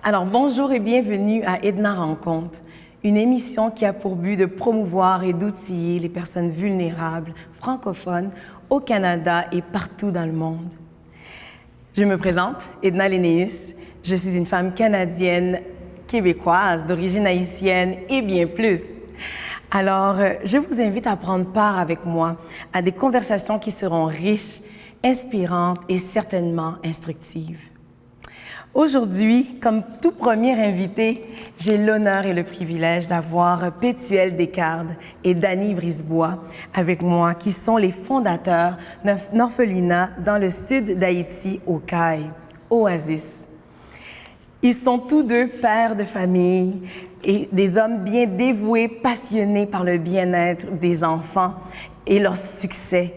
Alors bonjour et bienvenue à Edna Rencontre, une émission qui a pour but de promouvoir et d'outiller les personnes vulnérables francophones au Canada et partout dans le monde. Je me présente, Edna Lénéus. Je suis une femme canadienne, québécoise, d'origine haïtienne et bien plus. Alors, je vous invite à prendre part avec moi à des conversations qui seront riches, inspirantes et certainement instructives. Aujourd'hui, comme tout premier invité, j'ai l'honneur et le privilège d'avoir Pétuel Descartes et Dany Brisebois avec moi, qui sont les fondateurs d'un orphelinat dans le sud d'Haïti, au Caille, Oasis. Ils sont tous deux pères de famille et des hommes bien dévoués, passionnés par le bien-être des enfants et leur succès.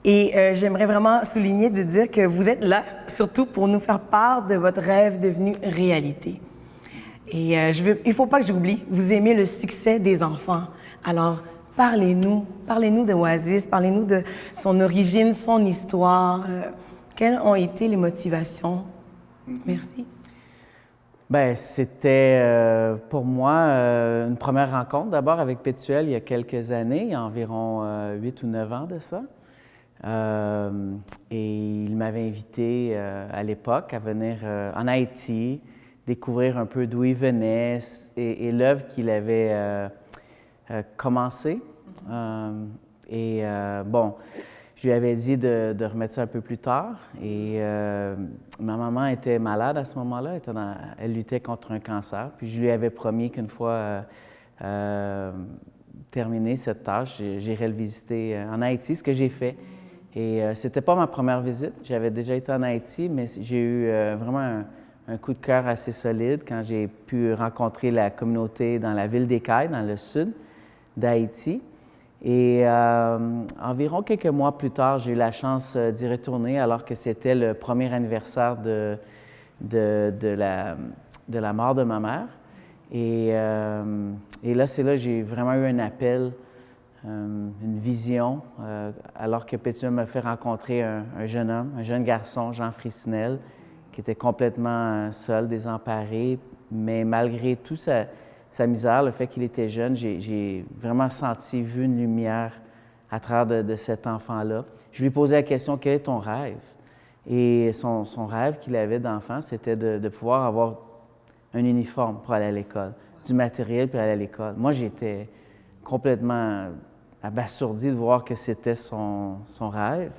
Et j'aimerais vraiment souligner de dire que vous êtes là, surtout pour nous faire part de votre rêve devenu réalité. Et il ne faut pas que j'oublie, vous aimez le succès des enfants. Alors, parlez-nous de Oasis, parlez-nous de son origine, son histoire. Quelles ont été les motivations? Merci. Bien, c'était pour moi une première rencontre d'abord avec Pétuel il y a quelques années, il y a environ 8 ou 9 ans de ça. Et il m'avait invité à l'époque à venir en Haïti, découvrir un peu d'où il venait et l'œuvre qu'il avait commencé. Bon, je lui avais dit de remettre ça un peu plus tard et ma maman était malade à ce moment-là, elle luttait contre un cancer. Puis je lui avais promis qu'une fois terminée cette tâche, j'irais le visiter en Haïti, ce que j'ai fait. Et c'était pas ma première visite, j'avais déjà été en Haïti, mais j'ai eu vraiment un coup de cœur assez solide quand j'ai pu rencontrer la communauté dans la ville d'Écaille, dans le sud d'Haïti. Et environ quelques mois plus tard, j'ai eu la chance d'y retourner alors que c'était le premier anniversaire de la mort de ma mère. Et là, c'est là que j'ai vraiment eu un appel, une vision, alors que Pétuel m'a fait rencontrer un jeune homme, un jeune garçon, Jean Fricinel, qui était complètement seul, désemparé, mais malgré tout sa misère, le fait qu'il était jeune, j'ai vraiment senti, vu une lumière à travers de cet enfant-là. Je lui ai posé la question, quel est ton rêve? Et son rêve qu'il avait d'enfant, c'était de pouvoir avoir un uniforme pour aller à l'école, du matériel pour aller à l'école. Moi, j'étais complètement abasourdi de voir que c'était son rêve.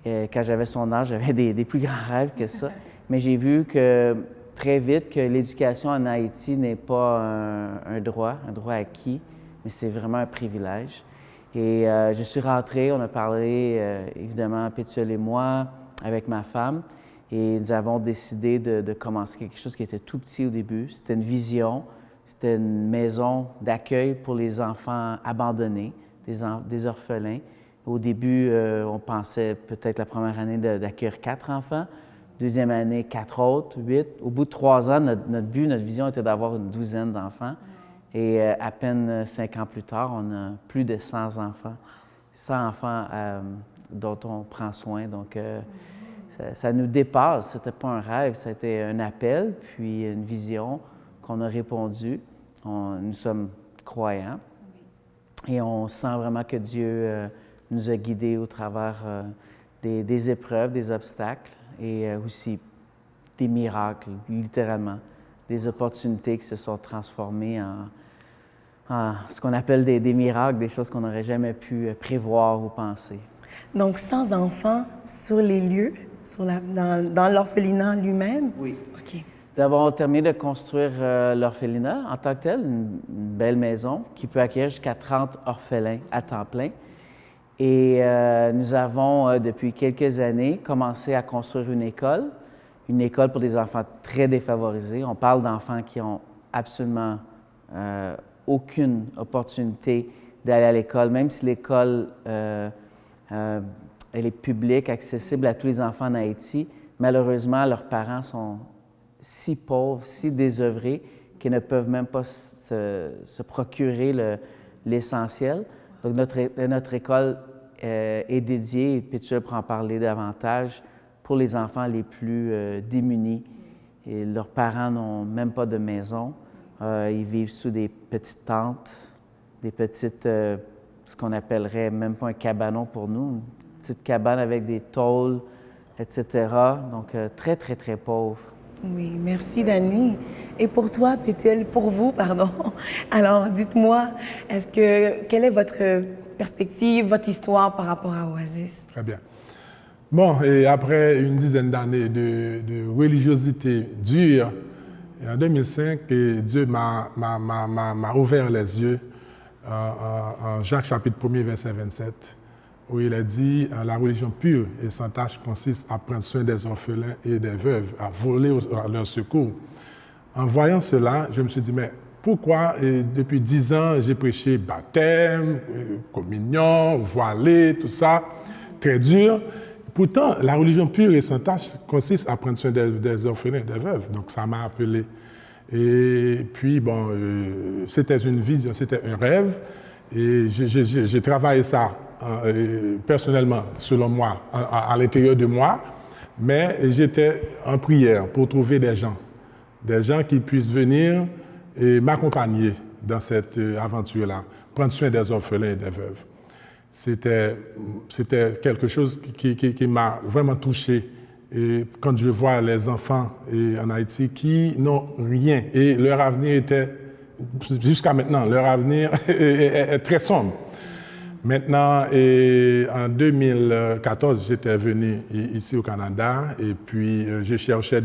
Et quand j'avais son âge, j'avais des plus grands rêves que ça. Mais j'ai vu que très vite que l'éducation en Haïti n'est pas un droit acquis, mais c'est vraiment un privilège. Et je suis rentré, on a parlé évidemment, Pétuel et moi, avec ma femme, et nous avons décidé de commencer quelque chose qui était tout petit au début. C'était une vision, c'était une maison d'accueil pour les enfants abandonnés, des orphelins. Au début, on pensait peut-être la première année d'accueillir 4 enfants. Deuxième année, 4 autres, 8. Au bout de 3 ans, notre but, notre vision était d'avoir une douzaine d'enfants. Et à peine 5 ans plus tard, on a plus de 100 enfants. 100 enfants dont on prend soin. Donc, ça nous dépasse. C'était pas un rêve, c'était un appel, puis une vision qu'on a répondu. Nous sommes croyants. Et on sent vraiment que Dieu nous a guidés au travers des épreuves, des obstacles et aussi des miracles, littéralement, des opportunités qui se sont transformées en ce qu'on appelle des miracles, des choses qu'on n'aurait jamais pu prévoir ou penser. Donc, 100 enfants sur les lieux, dans l'orphelinat lui-même? Oui. OK. Nous avons terminé de construire l'orphelinat en tant que tel, une belle maison qui peut accueillir jusqu'à 30 orphelins à temps plein. Et nous avons, depuis quelques années, commencé à construire une école pour des enfants très défavorisés. On parle d'enfants qui ont absolument aucune opportunité d'aller à l'école, même si l'école elle est publique, accessible à tous les enfants en Haïti. Malheureusement, leurs parents sont si pauvres, si désœuvrés, qu'ils ne peuvent même pas se procurer l'essentiel. Donc, notre école est dédiée, et Pétuel pourra en parler davantage, pour les enfants les plus démunis et leurs parents n'ont même pas de maison. Ils vivent sous des petites tentes, des petites, ce qu'on appellerait même pas un cabanon pour nous, une petite cabane avec des tôles, etc. Donc, très, très, très pauvre. Oui, merci Dani. Et pour toi, Pétuel, pour vous, pardon. Alors, dites-moi, quelle est votre perspective, votre histoire par rapport à Oasis? Très bien. Bon, et après une dizaine d'années de religiosité dure, en 2005, Dieu m'a ouvert les yeux en Jacques chapitre 1er, verset 27, où il a dit « La religion pure et sans tache consiste à prendre soin des orphelins et des veuves, à voler à leur secours. » En voyant cela, je me suis dit « Mais pourquoi depuis 10 ans, j'ai prêché baptême, communion, voilé, tout ça, très dur. Pourtant, la religion pure et sans tache consiste à prendre soin des orphelins, des veuves. » Donc ça m'a appelé. Et puis, bon, c'était une vision, c'était un rêve. Et j'ai travaillé ça personnellement, selon moi, à l'intérieur de moi. Mais j'étais en prière pour trouver des gens qui puissent venir et m'accompagner dans cette aventure-là, prendre soin des orphelins et des veuves. C'était quelque chose qui m'a vraiment touché. Et quand je vois les enfants en Haïti qui n'ont rien, et leur avenir était, jusqu'à maintenant, leur avenir est très sombre. Maintenant, en 2014, j'étais venu ici au Canada et puis je cherchais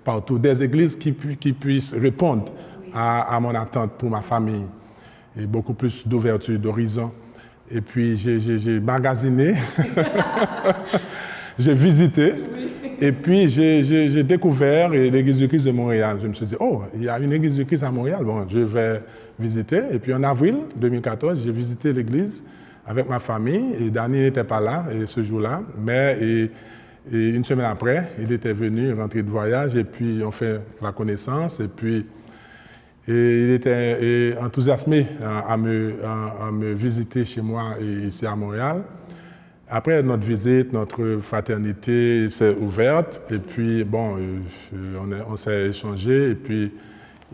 partout des églises qui puissent répondre à mon attente pour ma famille et beaucoup plus d'ouverture d'horizon. Et puis j'ai magasiné, j'ai visité et puis j'ai découvert l'église du Christ de Montréal. Je me suis dit, oh, il y a une église du Christ à Montréal, bon, je vais visiter. Et puis en avril 2014, j'ai visité l'église avec ma famille et Dani n'était pas là ce jour-là, mais et une semaine après, il était venu rentrer de voyage et puis on fait la connaissance et puis il était enthousiasmé à me visiter chez moi ici à Montréal. Après notre visite, notre fraternité s'est ouverte et puis bon, on s'est échangé et puis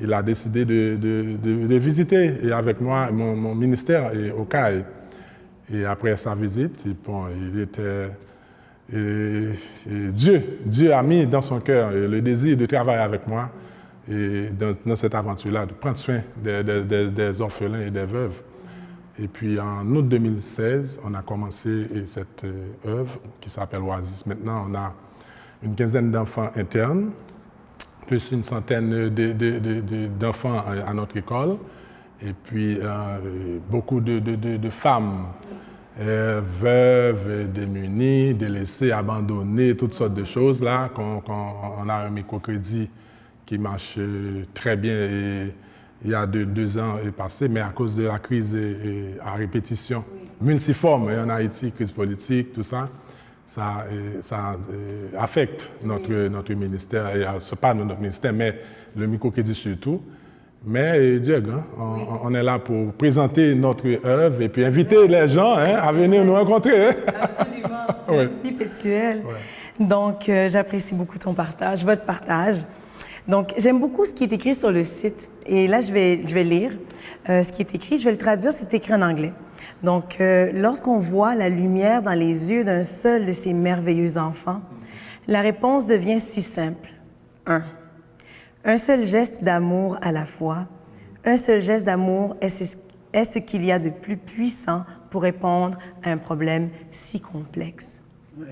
il a décidé de visiter et avec moi mon ministère au CAI. Et après sa visite, bon, il était Dieu a mis dans son cœur le désir de travailler avec moi et dans cette aventure-là, de prendre soin des orphelins et des veuves. Et puis en août 2016, on a commencé cette œuvre qui s'appelle Oasis. Maintenant, on a une quinzaine d'enfants internes, plus une centaine d'enfants à notre école, et puis beaucoup de femmes, veuves, démunies, délaissées, abandonnées, toutes sortes de choses là. On a un microcrédit qui marche très bien et il y a 2 ans est passé, mais à cause de la crise à répétition multiforme en Haïti, crise politique, tout ça, ça affecte notre ministère, ce n'est pas notre ministère, mais le microcrédit surtout. Mais Dieu est grand, on est là pour présenter notre œuvre et puis inviter les gens à venir nous rencontrer. Absolument. Merci, Pétuel. Ouais. Donc, j'apprécie beaucoup ton partage, votre partage. Donc, j'aime beaucoup ce qui est écrit sur le site. Et là, je vais lire ce qui est écrit. Je vais le traduire, c'est écrit en anglais. Donc, lorsqu'on voit la lumière dans les yeux d'un seul de ces merveilleux enfants, la réponse devient si simple. Un seul geste d'amour à la fois. Un seul geste d'amour est ce qu'il y a de plus puissant pour répondre à un problème si complexe. Ouais.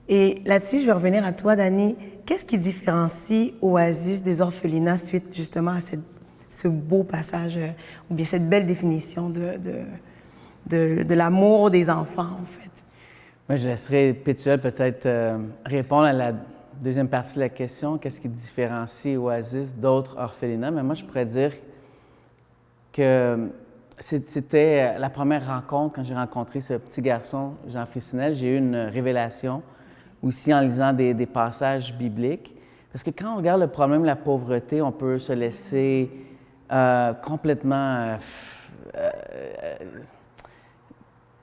Et là-dessus, je vais revenir à toi, Dani. Qu'est-ce qui différencie Oasis des orphelinats suite justement à ce beau passage ou bien cette belle définition de l'amour des enfants, en fait? Moi, je laisserai Pétuel peut-être répondre à la deuxième partie de la question. Qu'est-ce qui différencie Oasis d'autres orphelinats? Mais moi, je pourrais dire que c'était la première rencontre, quand j'ai rencontré ce petit garçon, Jean Fricinel, j'ai eu une révélation aussi en lisant des passages bibliques. Parce que quand on regarde le problème de la pauvreté, on peut se laisser complètement...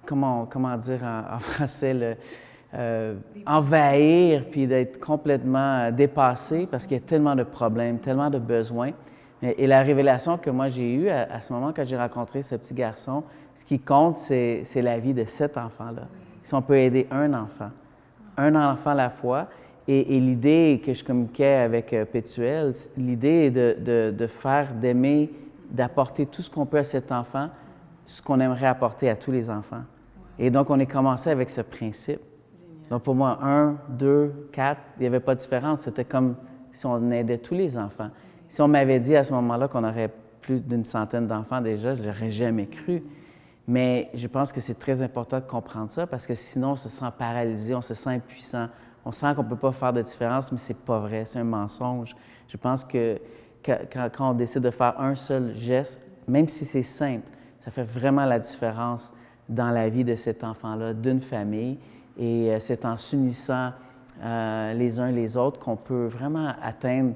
comment dire en français? envahir puis d'être complètement dépassé parce qu'il y a tellement de problèmes, tellement de besoins. Et la révélation que moi j'ai eue à ce moment, quand j'ai rencontré ce petit garçon, ce qui compte, c'est la vie de cet enfant-là. Si on peut aider un enfant à la fois. Et l'idée que je communiquais avec Pétuel, l'idée est de faire, d'aimer, d'apporter tout ce qu'on peut à cet enfant, ce qu'on aimerait apporter à tous les enfants. Et donc, on est commencé avec ce principe. Génial. Donc, pour moi, 1, 2, 4, il n'y avait pas de différence. C'était comme si on aidait tous les enfants. Si on m'avait dit à ce moment-là qu'on aurait plus d'une centaine d'enfants déjà, je ne l'aurais jamais cru. Mais je pense que c'est très important de comprendre ça parce que sinon, on se sent paralysé, on se sent impuissant. On sent qu'on ne peut pas faire de différence, mais ce n'est pas vrai, c'est un mensonge. Je pense que quand on décide de faire un seul geste, même si c'est simple, ça fait vraiment la différence dans la vie de cet enfant-là, d'une famille. Et c'est en s'unissant les uns les autres qu'on peut vraiment atteindre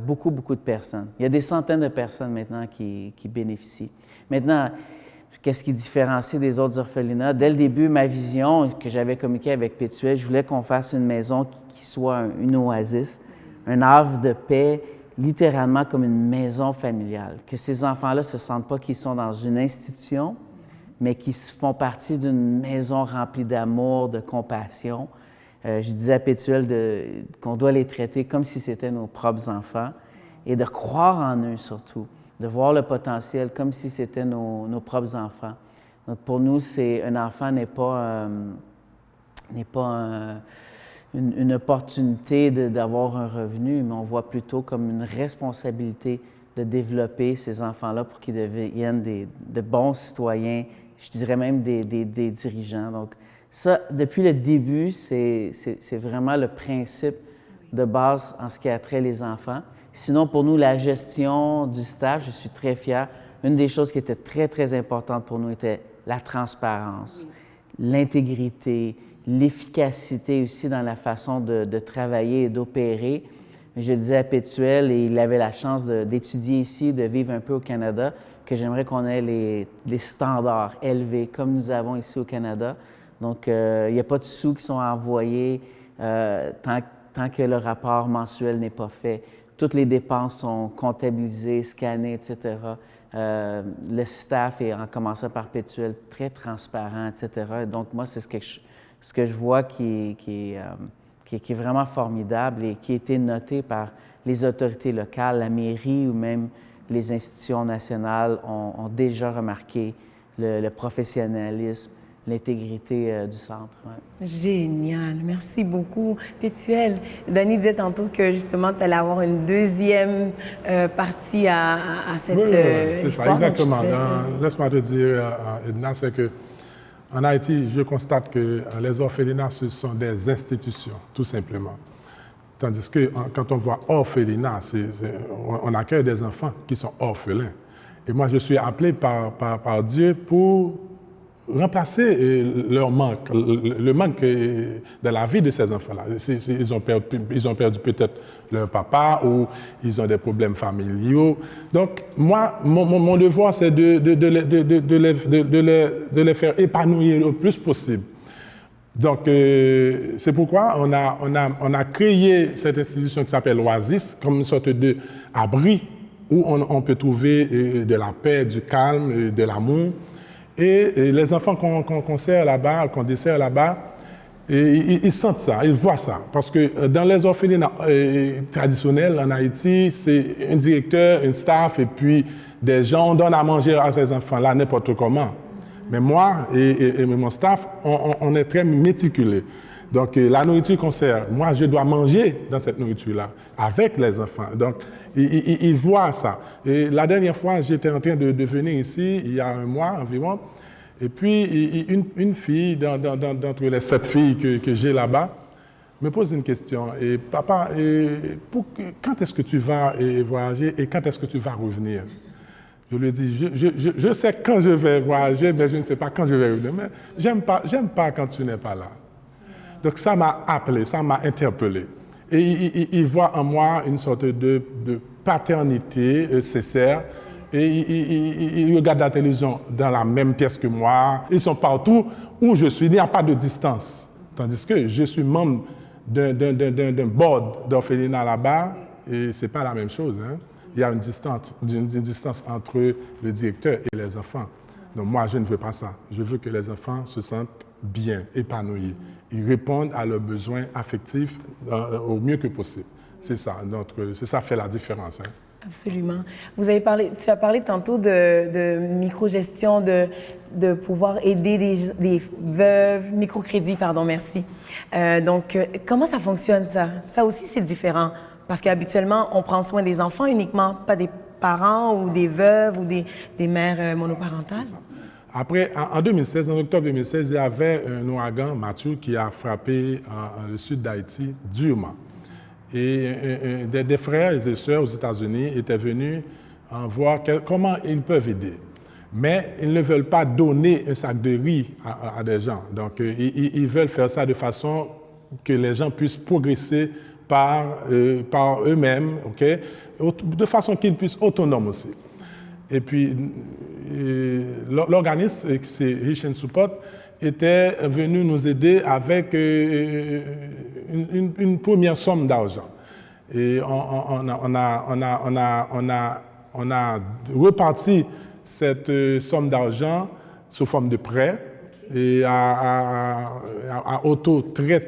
beaucoup, beaucoup de personnes. Il y a des centaines de personnes maintenant qui bénéficient. Maintenant, qu'est-ce qui différencie des autres orphelinats? Dès le début, ma vision que j'avais communiquée avec Pétuel, je voulais qu'on fasse une maison qui soit une oasis, un havre de paix, littéralement comme une maison familiale. Que ces enfants-là ne se sentent pas qu'ils sont dans une institution, mais qu'ils font partie d'une maison remplie d'amour, de compassion. Je disais à Pétuel qu'on doit les traiter comme si c'était nos propres enfants et de croire en eux surtout. De voir le potentiel comme si c'était nos propres enfants. Donc pour nous, un enfant n'est pas une opportunité d'avoir un revenu, mais on voit plutôt comme une responsabilité de développer ces enfants-là pour qu'ils deviennent de bons citoyens, je dirais même des dirigeants. Donc ça, depuis le début, c'est vraiment le principe de base en ce qui a trait les enfants. Sinon, pour nous, la gestion du staff, je suis très fier. Une des choses qui était très, très importante pour nous était la transparence, l'intégrité, l'efficacité aussi dans la façon de travailler et d'opérer. Je disais à Pétuel, et il avait la chance d'étudier ici, de vivre un peu au Canada, que j'aimerais qu'on ait les standards élevés comme nous avons ici au Canada. Donc, il n'y a pas de sous qui sont envoyés tant que le rapport mensuel n'est pas fait. Toutes les dépenses sont comptabilisées, scannées, etc. Le staff est, en commençant par Pétuel, très transparent, etc. Donc, moi, c'est ce que je vois qui est vraiment formidable et qui a été noté par les autorités locales, la mairie ou même les institutions nationales ont déjà remarqué le professionnalisme, l'intégrité du centre. Ouais. Génial, merci beaucoup. Pétuel, Danny disait tantôt que justement tu allais avoir une deuxième partie à cette c'est histoire. ça, exactement. Laisse-moi te dire, Edna, c'est que en Haïti, je constate que les orphelinats, ce sont des institutions, tout simplement. Tandis que quand on voit orphelinat, on accueille des enfants qui sont orphelins. Et moi, je suis appelé par Dieu pour remplacer leur manque, le manque de la vie de ces enfants-là. Ils ont perdu peut-être leur papa ou ils ont des problèmes familiaux. Donc, moi, mon devoir, c'est de les faire épanouir le plus possible. Donc, c'est pourquoi on a créé cette institution qui s'appelle Oasis, comme une sorte d'abri où on peut trouver de la paix, du calme, de l'amour. Et les enfants qu'on sert là-bas, qu'on dessert là-bas, ils sentent ça, ils voient ça. Parce que dans les orphelinats traditionnels en Haïti, c'est un directeur, un staff, et puis des gens, on donne à manger à ces enfants-là n'importe comment. Mais moi et mon staff, on est très méticuleux. Donc, la nourriture qu'on sert, moi, je dois manger dans cette nourriture-là, avec les enfants. Donc, ils voient ça. Et la dernière fois, j'étais en train de venir ici, il y a un mois environ, et puis une fille, d'entre les 7 filles que j'ai là-bas, me pose une question. Et papa, quand est-ce que tu vas voyager et quand est-ce que tu vas revenir? Je lui ai dit, je sais quand je vais voyager, mais je ne sais pas quand je vais revenir. Mais j'aime pas quand tu n'es pas là. Donc ça m'a appelé, ça m'a interpellé. Et il voit en moi une sorte de paternité sincère. Et il regarde la télévision dans la même pièce que moi. Ils sont partout où je suis, il n'y a pas de distance. Tandis que je suis membre d'un board d'orphelinat là-bas et ce n'est pas la même chose. Hein. Il y a une distance entre le directeur et les enfants. Donc moi, je ne veux pas ça. Je veux que les enfants se sentent bien, épanouis. Ils répondent à leurs besoins affectifs au mieux que possible. C'est ça. Donc, c'est ça qui fait la différence. Hein. Absolument. Tu as parlé tantôt de microgestion, de pouvoir aider des veuves, microcrédits, pardon, merci. Donc, comment ça fonctionne, ça? Ça aussi, c'est différent. Parce qu'habituellement, on prend soin des enfants uniquement, pas des parents ou des veuves ou des mères monoparentales. Après, en 2016, en octobre 2016, il y avait un ouragan, Matthew, qui a frappé le sud d'Haïti durement. Et des frères et sœurs aux États-Unis étaient venus voir comment ils peuvent aider. Mais ils ne veulent pas donner un sac de riz à des gens. Donc, ils veulent faire ça de façon que les gens puissent progresser par eux-mêmes, okay? De façon qu'ils puissent être autonomes aussi. Et puis, l'organisme, c'est Rich and Support, était venu nous aider avec une première somme d'argent. Et on a reparti cette somme d'argent sous forme de prêt et à taux très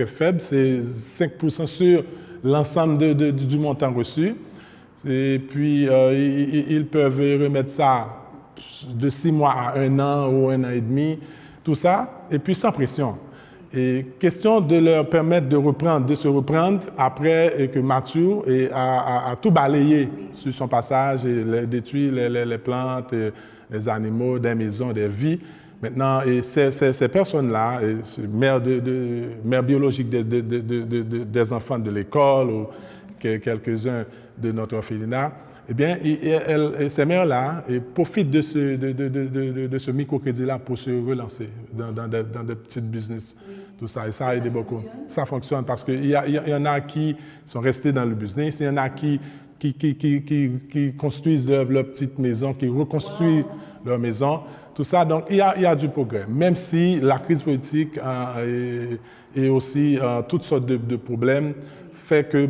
faible, c'est 5% sur l'ensemble du montant reçu. Et puis, ils peuvent remettre ça de 6 mois à 1 an ou 1 an et demi, tout ça, et puis sans pression. Et question de leur permettre de se reprendre après que Mathieu a tout balayé sur son passage et détruit les plantes, les animaux, des maisons, des vies. Maintenant, et ces personnes-là, mères biologiques des enfants de l'école ou quelques-uns de notre orphelinat, eh bien, ces mères-là profitent de ce microcrédit-là pour se relancer dans des petits business, tout ça. Et ça aide beaucoup. Ça fonctionne parce qu'il y en a qui sont restés dans le business, il y en a qui construisent leur petite maison, qui reconstruisent leur maison, tout ça. Donc, il y a du progrès. Même si la crise politique et aussi toutes sortes de problèmes fait que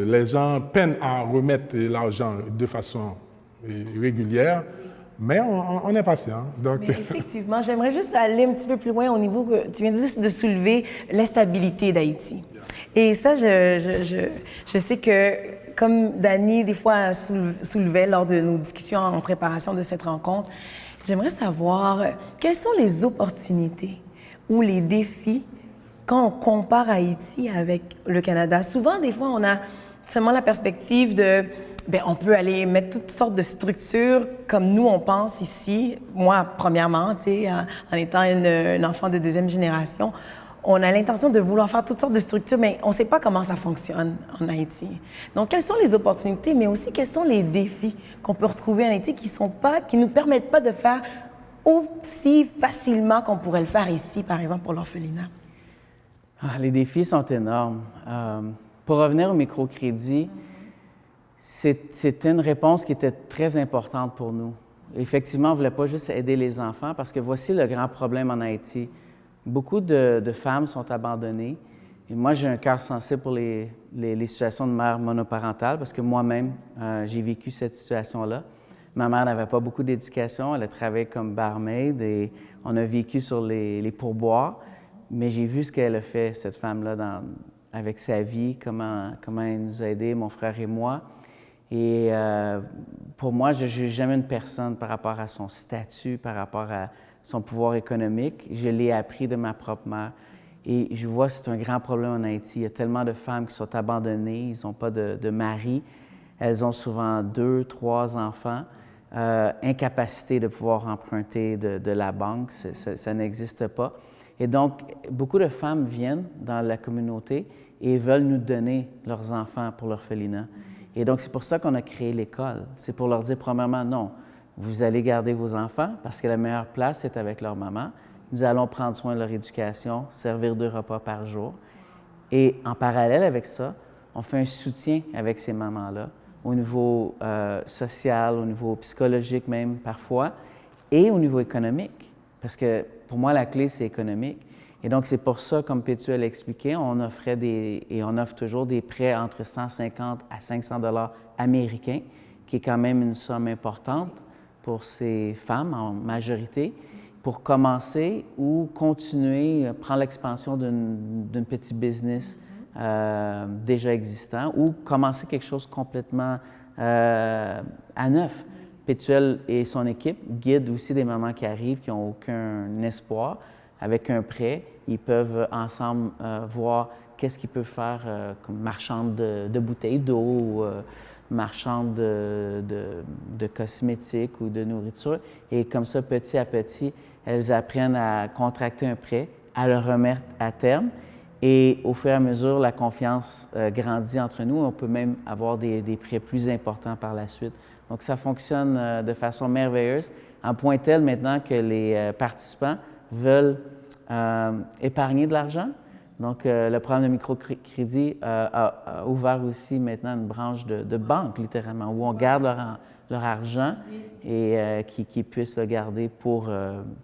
les gens peinent à remettre l'argent de façon régulière, mais on est patient. Donc... Mais effectivement, j'aimerais juste aller un petit peu plus loin au niveau que tu viens juste de soulever l'instabilité d'Haïti. Et ça, je sais que, comme Dany, des fois, soulevait lors de nos discussions en préparation de cette rencontre, j'aimerais savoir quelles sont les opportunités ou les défis quand on compare Haïti avec le Canada. Souvent, des fois, on a seulement la perspective de, on peut aller mettre toutes sortes de structures comme nous, on pense ici. Moi, premièrement, en étant une enfant de 2e génération, on a l'intention de vouloir faire toutes sortes de structures, mais on ne sait pas comment ça fonctionne en Haïti. Donc, quelles sont les opportunités, mais aussi quels sont les défis qu'on peut retrouver en Haïti qui ne nous permettent pas de faire aussi facilement qu'on pourrait le faire ici, par exemple, pour l'orphelinat? Les défis sont énormes. Pour revenir au microcrédit, c'était une réponse qui était très importante pour nous. Effectivement, on ne voulait pas juste aider les enfants parce que voici le grand problème en Haïti. Beaucoup de femmes sont abandonnées. Et moi, j'ai un cœur sensible pour les situations de mères monoparentales parce que moi-même, j'ai vécu cette situation-là. Ma mère n'avait pas beaucoup d'éducation. Elle a travaillé comme barmaid et on a vécu sur les pourboires. Mais j'ai vu ce qu'elle a fait, cette femme-là, avec sa vie, comment elle nous a aidés, mon frère et moi. Et pour moi, je n'ai jamais une personne par rapport à son statut, par rapport à son pouvoir économique. Je l'ai appris de ma propre mère. Et je vois que c'est un grand problème en Haïti. Il y a tellement de femmes qui sont abandonnées, ils n'ont pas de mari. Elles ont souvent 2, 3 enfants. Incapacité de pouvoir emprunter de la banque, ça n'existe pas. Et donc, beaucoup de femmes viennent dans la communauté et veulent nous donner leurs enfants pour l'orphelinat. Et donc, c'est pour ça qu'on a créé l'école. C'est pour leur dire, premièrement, non, vous allez garder vos enfants parce que la meilleure place, c'est avec leur maman. Nous allons prendre soin de leur éducation, servir 2 repas par jour. Et en parallèle avec ça, on fait un soutien avec ces mamans-là, au niveau social, au niveau psychologique même parfois, et au niveau économique. Parce que pour moi, la clé, c'est économique. Et donc, c'est pour ça, comme Pétuel expliquait, on offrait et on offre toujours des prêts entre 150 à 500 $ américains, qui est quand même une somme importante pour ces femmes en majorité, pour commencer ou continuer, prendre l'expansion d'une petite business déjà existant ou commencer quelque chose complètement à neuf. Pétuel et son équipe guident aussi des mamans qui arrivent, qui n'ont aucun espoir. Avec un prêt, ils peuvent ensemble voir qu'est-ce qu'ils peuvent faire comme marchande de bouteilles d'eau ou marchande de cosmétiques ou de nourriture. Et comme ça, petit à petit, elles apprennent à contracter un prêt, à le remettre à terme. Et au fur et à mesure, la confiance grandit entre nous. On peut même avoir des prêts plus importants par la suite. Donc, ça fonctionne de façon merveilleuse, à un point tel maintenant que les participants veulent épargner de l'argent. Donc, le programme de microcrédit a ouvert aussi maintenant une branche de banque, littéralement, où on garde leur argent et qu'ils puissent le garder pour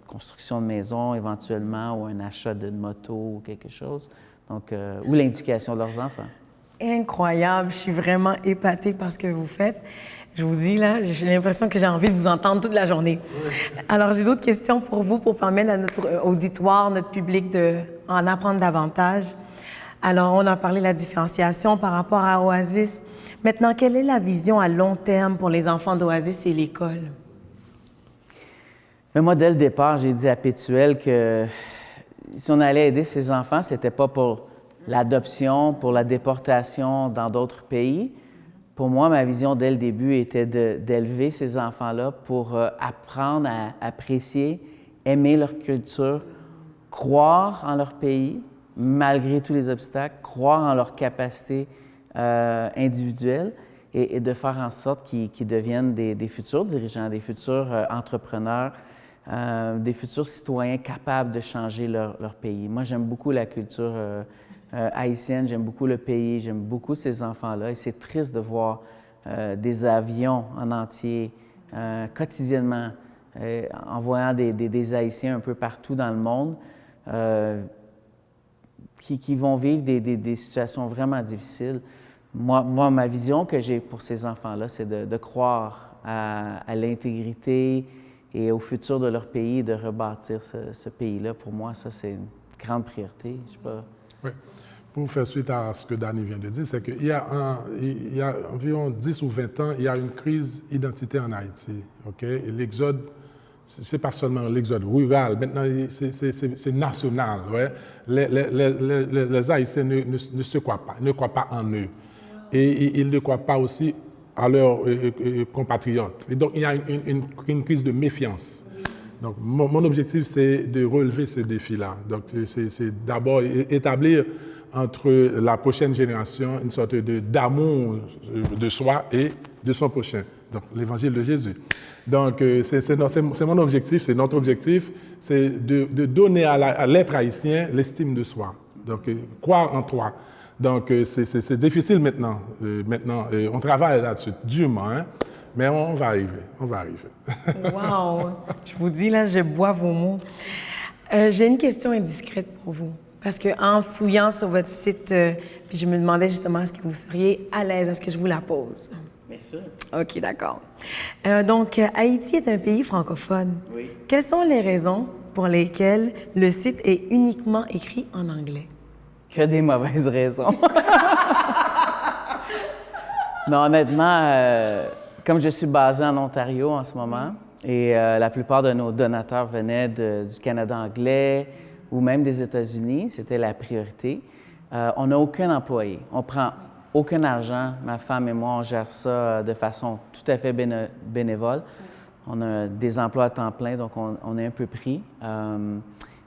construction de maison éventuellement ou un achat d'une moto ou quelque chose, donc, ou l'éducation de leurs enfants. Incroyable, je suis vraiment épatée par ce que vous faites. Je vous dis, là, j'ai l'impression que j'ai envie de vous entendre toute la journée. Alors, j'ai d'autres questions pour vous, pour permettre à notre auditoire, notre public d'en apprendre davantage. Alors, on a parlé de la différenciation par rapport à Oasis. Maintenant, quelle est la vision à long terme pour les enfants d'Oasis et l'école? Mais moi, dès le départ, j'ai dit à Pétuel que si on allait aider ces enfants, c'était pas pour l'adoption, pour la déportation dans d'autres pays. Pour moi, ma vision dès le début était d'élever ces enfants-là pour apprendre à apprécier, aimer leur culture, croire en leur pays, malgré tous les obstacles, croire en leurs capacités individuelles et de faire en sorte qu'ils deviennent des futurs dirigeants, des futurs entrepreneurs, des futurs citoyens capables de changer leur pays. Moi, j'aime beaucoup la culture haïtienne, j'aime beaucoup le pays, j'aime beaucoup ces enfants-là et c'est triste de voir des avions en entier quotidiennement en voyant des Haïtiens un peu partout dans le monde qui vont vivre des situations vraiment difficiles. Moi, ma vision que j'ai pour ces enfants-là, c'est de croire à l'intégrité et au futur de leur pays et de rebâtir ce pays-là. Pour moi, ça, c'est une grande priorité. Je sais pas. Oui. Pour faire suite à ce que Danny vient de dire, c'est qu'il y a environ 10 ou 20 ans, il y a une crise identitaire en Haïti. Okay? Et l'exode, ce n'est pas seulement l'exode rural, maintenant c'est national. Ouais? Les Haïtiens ne se croient pas, ne croient pas en eux. Et ils ne croient pas aussi à leurs compatriotes. Et donc il y a une crise de méfiance. Donc mon objectif, c'est de relever ce défi-là. Donc c'est d'abord établir entre la prochaine génération une sorte d'amour de soi et de son prochain. Donc, l'évangile de Jésus. Donc, c'est mon objectif, c'est notre objectif, c'est de donner à l'être haïtien l'estime de soi. Donc, croire en toi. Donc, c'est difficile maintenant. On travaille là-dessus durement, hein? Mais on va arriver, on va arriver. Wow! Je vous dis, là, je bois vos mots. J'ai une question indiscrète pour vous. Parce qu'en fouillant sur votre site, puis je me demandais justement, est-ce que vous seriez à l'aise, est-ce que je vous la pose? Bien sûr. OK, d'accord. Donc, Haïti est un pays francophone. Oui. Quelles sont les raisons pour lesquelles le site est uniquement écrit en anglais? Que des mauvaises raisons. Non, honnêtement, comme je suis basé en Ontario en ce moment, et la plupart de nos donateurs venaient du Canada anglais, ou même des États-Unis, c'était la priorité. On n'a aucun employé, on prend aucun argent. Ma femme et moi, on gère ça de façon tout à fait bénévole. On a des emplois à temps plein, donc on est un peu pris.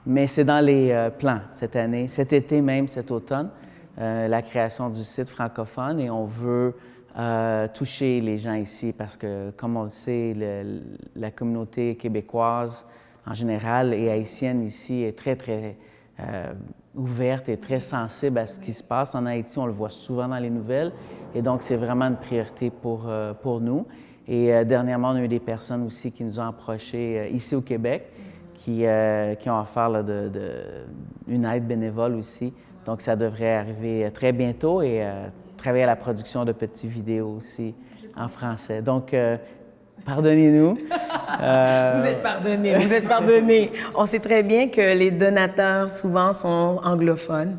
Mais c'est dans les plans cette année, cet été même, cet automne, la création du site francophone et on veut toucher les gens ici parce que, comme on le sait, la communauté québécoise en général et haïtienne ici est très, très ouverte et très sensible à ce qui se passe en Haïti. On le voit souvent dans les nouvelles et donc c'est vraiment une priorité pour nous. Et dernièrement, on a eu des personnes aussi qui nous ont approchés ici au Québec qui ont offert là, une aide bénévole aussi. Donc, ça devrait arriver très bientôt et travailler à la production de petites vidéos aussi en français. Donc, pardonnez-nous. Vous êtes pardonnés, vous êtes pardonnés. On sait très bien que les donateurs, souvent, sont anglophones.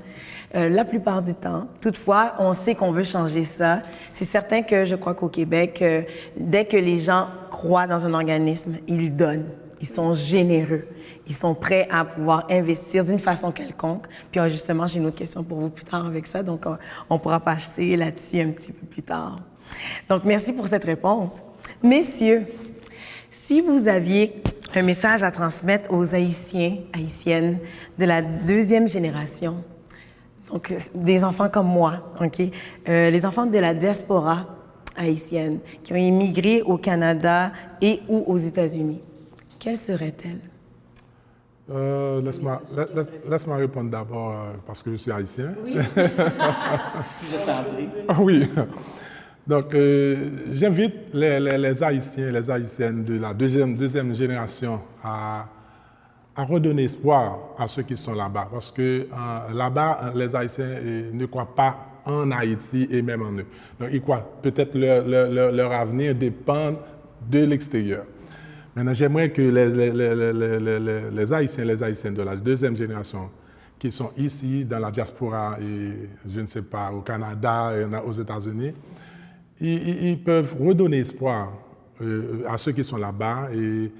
La plupart du temps. Toutefois, on sait qu'on veut changer ça. C'est certain que je crois qu'au Québec, dès que les gens croient dans un organisme, ils donnent. Ils sont généreux. Ils sont prêts à pouvoir investir d'une façon quelconque. Puis justement, j'ai une autre question pour vous plus tard avec ça, donc on pourra passer là-dessus un petit peu plus tard. Donc, merci pour cette réponse. Messieurs, si vous aviez un message à transmettre aux Haïtiens, Haïtiennes de la deuxième génération, donc des enfants comme moi, OK? Les enfants de la diaspora haïtienne qui ont immigré au Canada et ou aux États-Unis, quelle serait-elle? Laisse-moi répondre d'abord parce que je suis haïtien. Oui. Je t'en prie. Oui. Donc, j'invite les Haïtiens et les Haïtiennes de la deuxième génération à redonner espoir à ceux qui sont là-bas. Parce que là-bas, les Haïtiens ne croient pas en Haïti et même en eux. Donc, ils croient peut-être leur avenir dépend de l'extérieur. Maintenant, j'aimerais que les Haïtiens et les Haïtiennes de la deuxième génération qui sont ici, dans la diaspora, et je ne sais pas, au Canada et aux États-Unis, ils peuvent redonner espoir à ceux qui sont là-bas et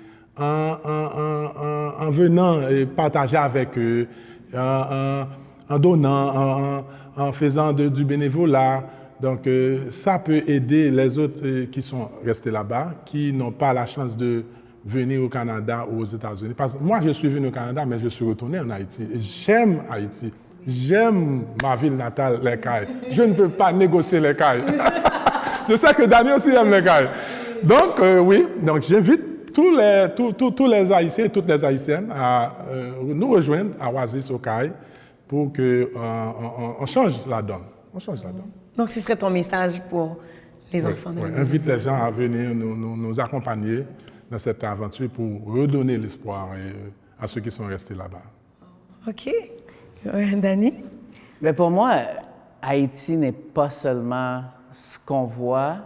en venant et partager avec eux, en donnant, en faisant du bénévolat. Donc, ça peut aider les autres qui sont restés là-bas, qui n'ont pas la chance de venir au Canada ou aux États-Unis. Parce que moi, je suis venu au Canada, mais je suis retourné en Haïti. J'aime Haïti. J'aime ma ville natale, les Cayes. Je ne peux pas négocier les Cayes. Je sais que Daniel aussi aime les Cayes. Donc, oui, donc j'invite tous les Haïtiens et toutes les Haïtiennes à nous rejoindre à Oasis aux Cayes pour qu'on change la donne. On change la donne. Donc, ce serait ton message pour les enfants de la deuxième Invite les gens génération. à venir nous accompagner dans cette aventure pour redonner l'espoir à ceux qui sont restés là-bas. OK. Dani? Mais pour moi, Haïti n'est pas seulement ce qu'on voit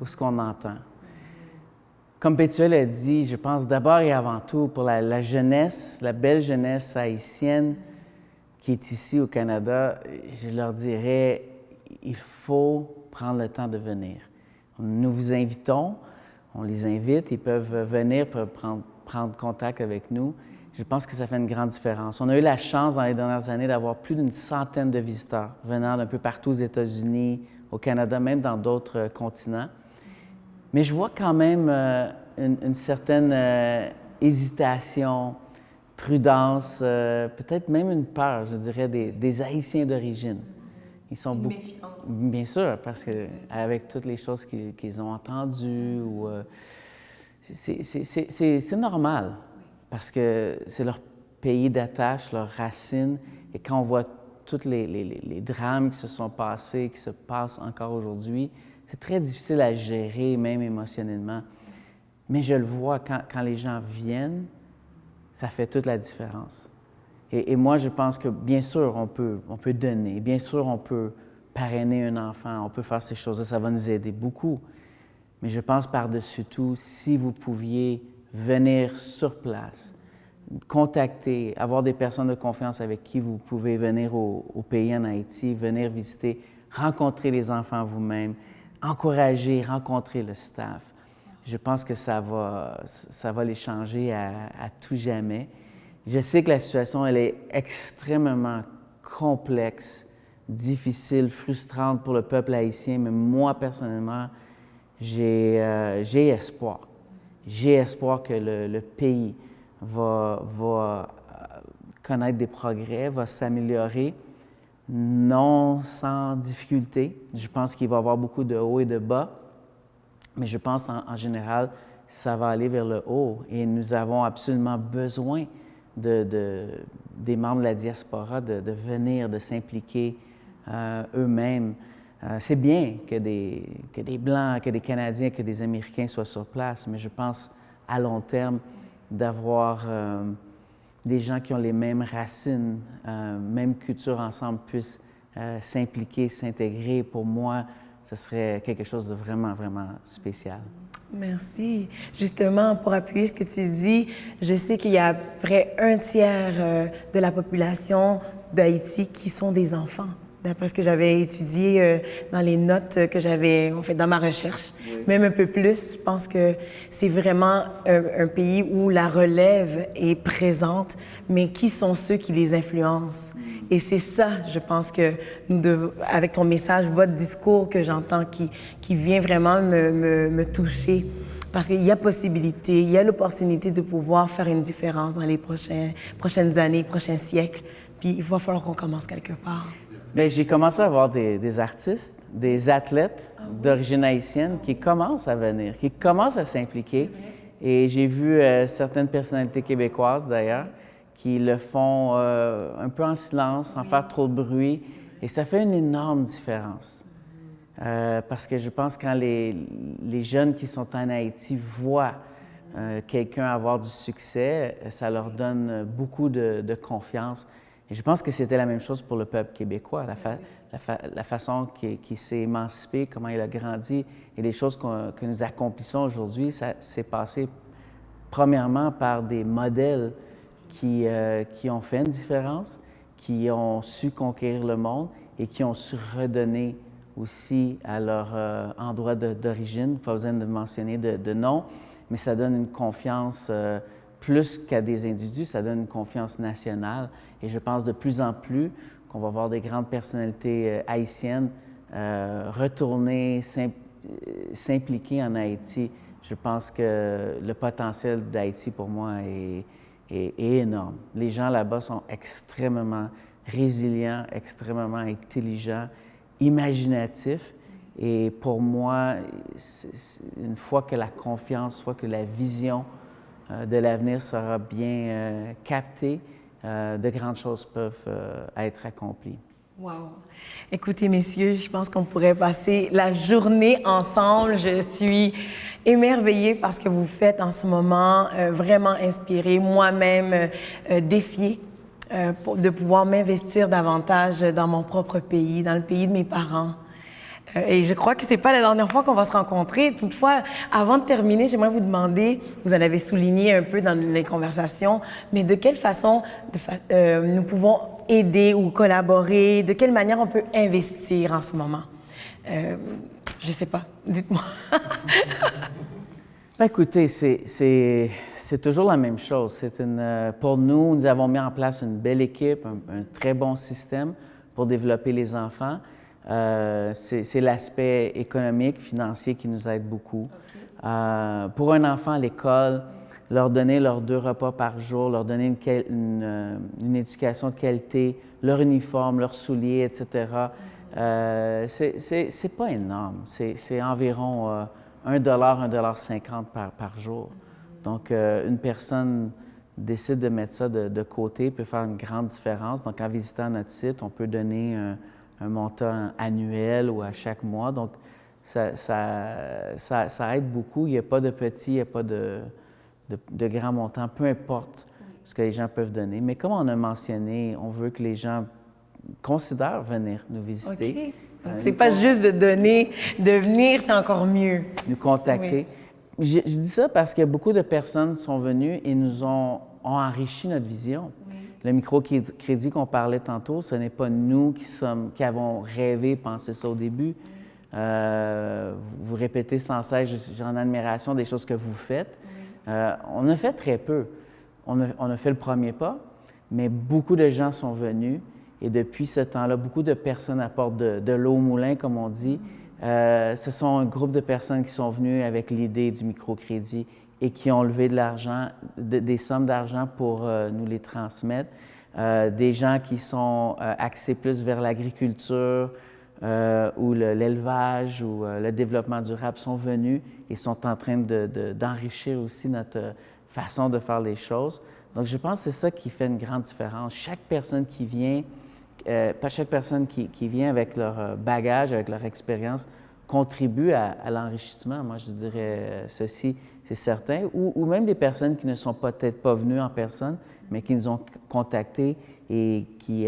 ou ce qu'on entend. Comme Pétuel a dit, je pense d'abord et avant tout pour la jeunesse, la belle jeunesse haïtienne qui est ici au Canada, je leur dirais, il faut prendre le temps de venir. Nous vous invitons, on les invite, ils peuvent venir, peuvent prendre contact avec nous. Je pense que ça fait une grande différence. On a eu la chance dans les dernières années d'avoir plus d'une centaine de visiteurs venant d'un peu partout aux États-Unis, au Canada, même dans d'autres continents. Mais je vois quand même une certaine hésitation, prudence, peut-être même une peur, je dirais, des Haïtiens d'origine. Ils sont beaucoup. Méfiance. Bien sûr, parce que avec toutes les choses qu'ils ont entendues, c'est normal, parce que c'est leur pays d'attache, leurs racines, et quand on voit tous les drames qui se sont passés, qui se passent encore aujourd'hui, c'est très difficile à gérer, même émotionnellement. Mais je le vois, quand les gens viennent, ça fait toute la différence. Et moi, je pense que, bien sûr, on peut donner, bien sûr, on peut parrainer un enfant, on peut faire ces choses-là, ça va nous aider beaucoup. Mais je pense par-dessus tout, si vous pouviez venir sur place, contacter, avoir des personnes de confiance avec qui vous pouvez venir au pays en Haïti, venir visiter, rencontrer les enfants vous-même, encourager, rencontrer le staff. Je pense que ça va les changer à tout jamais. Je sais que la situation, elle est extrêmement complexe, difficile, frustrante pour le peuple haïtien, mais moi, personnellement, j'ai espoir. J'ai espoir que le pays va connaître des progrès, va s'améliorer, non sans difficulté. Je pense qu'il va y avoir beaucoup de hauts et de bas, mais je pense en général, ça va aller vers le haut et nous avons absolument besoin des membres de la diaspora de venir, de s'impliquer eux-mêmes. C'est bien que des Blancs, que des Canadiens, que des Américains soient sur place, mais je pense à long terme d'avoir des gens qui ont les mêmes racines, même culture ensemble puissent s'impliquer, s'intégrer. Pour moi, ce serait quelque chose de vraiment, vraiment spécial. Merci. Justement, pour appuyer ce que tu dis, je sais qu'il y a à peu près un tiers de la population d'Haïti qui sont des enfants. D'après ce que j'avais étudié dans les notes que j'avais en fait dans ma recherche, même un peu plus, je pense que c'est vraiment un pays où la relève est présente, mais qui sont ceux qui les influencent? Et c'est ça, je pense que avec ton message, votre discours que j'entends qui vient vraiment me toucher. Parce qu'il y a possibilité, il y a l'opportunité de pouvoir faire une différence dans les prochaines années, prochains siècles. Puis il va falloir qu'on commence quelque part. Bien, j'ai commencé à voir des artistes, des athlètes d'origine haïtienne qui commencent à venir, qui commencent à s'impliquer. Et j'ai vu certaines personnalités québécoises, d'ailleurs, qui le font un peu en silence, sans faire trop de bruit. Et ça fait une énorme différence. Parce que je pense que quand les jeunes qui sont en Haïti voient quelqu'un avoir du succès, ça leur donne beaucoup de confiance. Et je pense que c'était la même chose pour le peuple québécois, la façon qu'il s'est émancipé, comment il a grandi et les choses que nous accomplissons aujourd'hui, ça s'est passé premièrement par des modèles qui ont fait une différence, qui ont su conquérir le monde et qui ont su redonner aussi à leur endroit d'origine, pas besoin de mentionner de nom, mais ça donne une confiance plus qu'à des individus, ça donne une confiance nationale. Et je pense de plus en plus qu'on va voir des grandes personnalités haïtiennes retourner, s'impliquer en Haïti. Je pense que le potentiel d'Haïti, pour moi, est énorme. Les gens là-bas sont extrêmement résilients, extrêmement intelligents, imaginatifs. Et pour moi, une fois que la confiance, une fois que la vision de l'avenir sera bien captée, de grandes choses peuvent être accomplies. Wow! Écoutez, messieurs, je pense qu'on pourrait passer la journée ensemble. Je suis émerveillée par ce que vous faites en ce moment, vraiment inspirée, moi-même défiée de pouvoir m'investir davantage dans mon propre pays, dans le pays de mes parents. Et je crois que c'est pas la dernière fois qu'on va se rencontrer. Toutefois, avant de terminer, j'aimerais vous demander, vous en avez souligné un peu dans les conversations, mais de quelle façon nous pouvons aider ou collaborer, de quelle manière on peut investir en ce moment? Je sais pas, dites-moi. Écoutez, c'est toujours la même chose. Pour nous, nous avons mis en place une belle équipe, un très bon système pour développer les enfants. C'est l'aspect économique, financier qui nous aide beaucoup. Okay. Pour un enfant à l'école, leur donner leurs 2 repas par jour, leur donner une éducation de qualité, leur uniforme, leurs souliers, etc., c'est pas énorme. C'est environ $1, $1,50 par jour. Donc, une personne décide de mettre ça de côté peut faire une grande différence. Donc, en visitant notre site, on peut donner un montant annuel ou à chaque mois. Donc, ça aide beaucoup. Il n'y a pas de petit, il n'y a pas de grand montant, peu importe ce que les gens peuvent donner. Mais comme on a mentionné, on veut que les gens considèrent venir nous visiter. Okay. Donc, c'est pas juste de donner, de venir, c'est encore mieux. Nous contacter. Oui. Je dis ça parce que beaucoup de personnes sont venues et nous ont enrichi notre vision. Oui. Le microcrédit qu'on parlait tantôt, ce n'est pas nous qui avons rêvé, pensé ça au début. Vous répétez sans cesse, je suis en admiration des choses que vous faites. On a fait très peu. On a fait le premier pas, mais beaucoup de gens sont venus et depuis ce temps-là, beaucoup de personnes apportent de l'eau au moulin, comme on dit. Ce sont un groupe de personnes qui sont venues avec l'idée du microcrédit et qui ont levé de l'argent, des sommes d'argent pour nous les transmettre. Des gens qui sont axés plus vers l'agriculture ou l'élevage ou le développement durable sont venus et sont en train d'enrichir aussi notre façon de faire les choses. Donc, je pense que c'est ça qui fait une grande différence. Chaque personne qui vient, chaque personne qui vient avec leur bagage, avec leur expérience, contribue à l'enrichissement. Moi, je dirais ceci, c'est certain. Ou même des personnes qui ne sont peut-être pas venues en personne, mais qui nous ont contactés et qui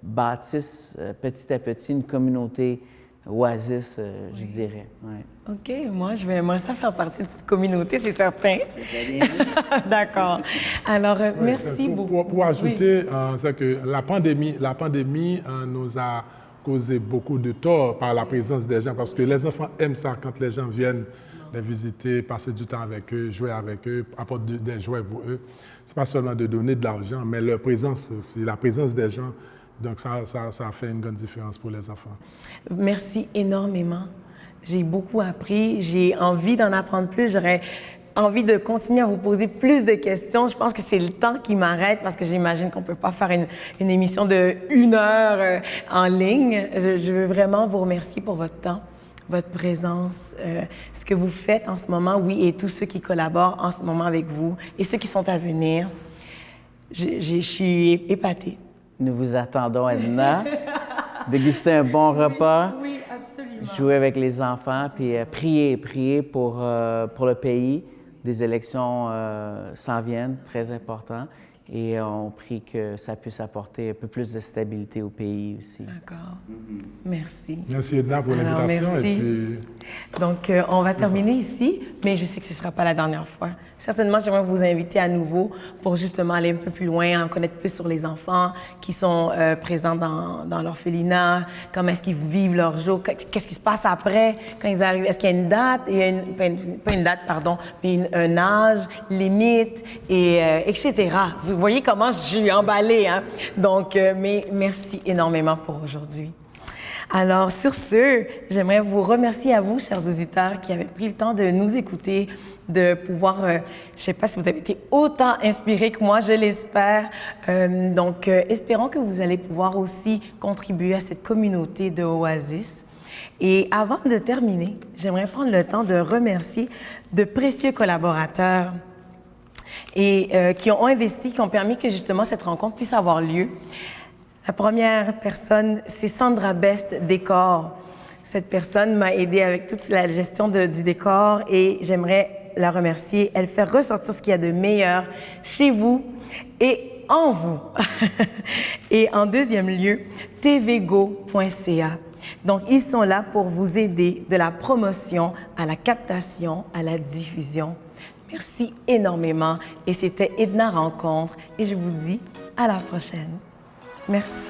bâtissent petit à petit une communauté Oasis, je dirais. Ouais. OK, moi, je vais aimer ça faire partie de cette communauté, c'est certain. C'est très bien. D'accord. Alors, merci beaucoup. Pour ajouter, c'est que la pandémie nous a causé beaucoup de tort par la présence des gens, parce que les enfants aiment ça quand les gens viennent les visiter, passer du temps avec eux, jouer avec eux, apporter des jouets pour eux. Ce n'est pas seulement de donner de l'argent, mais leur présence, c'est la présence des gens. Donc, ça fait une grande différence pour les enfants. Merci énormément. J'ai beaucoup appris. J'ai envie d'en apprendre plus. J'aurais envie de continuer à vous poser plus de questions. Je pense que c'est le temps qui m'arrête parce que j'imagine qu'on ne peut pas faire une émission de 1 heure en ligne. Je veux vraiment vous remercier pour votre temps, votre présence, ce que vous faites en ce moment, oui, et tous ceux qui collaborent en ce moment avec vous et ceux qui sont à venir. Je suis épatée. Nous vous attendons, Edna. Déguster un bon repas. Oui, absolument. Jouer avec les enfants, puis prier pour le pays. Des élections s'en viennent, très important. Et on prie que ça puisse apporter un peu plus de stabilité au pays aussi. D'accord. Merci. Merci Edna pour Alors, l'invitation. merci. Et puis... Donc, on va terminer ici, mais je sais que ce ne sera pas la dernière fois. Certainement, j'aimerais vous inviter à nouveau pour justement aller un peu plus loin, en connaître plus sur les enfants qui sont présents dans l'orphelinat, comment est-ce qu'ils vivent leur jour, qu'est-ce qui se passe après quand ils arrivent. Est-ce qu'il y a une date, pas une date, pardon, mais un âge limite, et etc. Vous voyez comment je suis emballée, hein? Donc, mais merci énormément pour aujourd'hui. Alors, sur ce, j'aimerais vous remercier à vous, chers auditeurs, qui avez pris le temps de nous écouter, de pouvoir, je ne sais pas si vous avez été autant inspirés que moi, je l'espère. Donc, espérons que vous allez pouvoir aussi contribuer à cette communauté de Oasis. Et avant de terminer, j'aimerais prendre le temps de remercier de précieux collaborateurs et qui ont investi, qui ont permis que justement cette rencontre puisse avoir lieu. La première personne, c'est Sandra Best Décor. Cette personne m'a aidée avec toute la gestion du décor et j'aimerais la remercier. Elle fait ressortir ce qu'il y a de meilleur chez vous et en vous. Et en deuxième lieu, tvgo.ca. Donc, ils sont là pour vous aider de la promotion à la captation, à la diffusion. Merci énormément. Et c'était Edna Rencontre et je vous dis à la prochaine. Merci.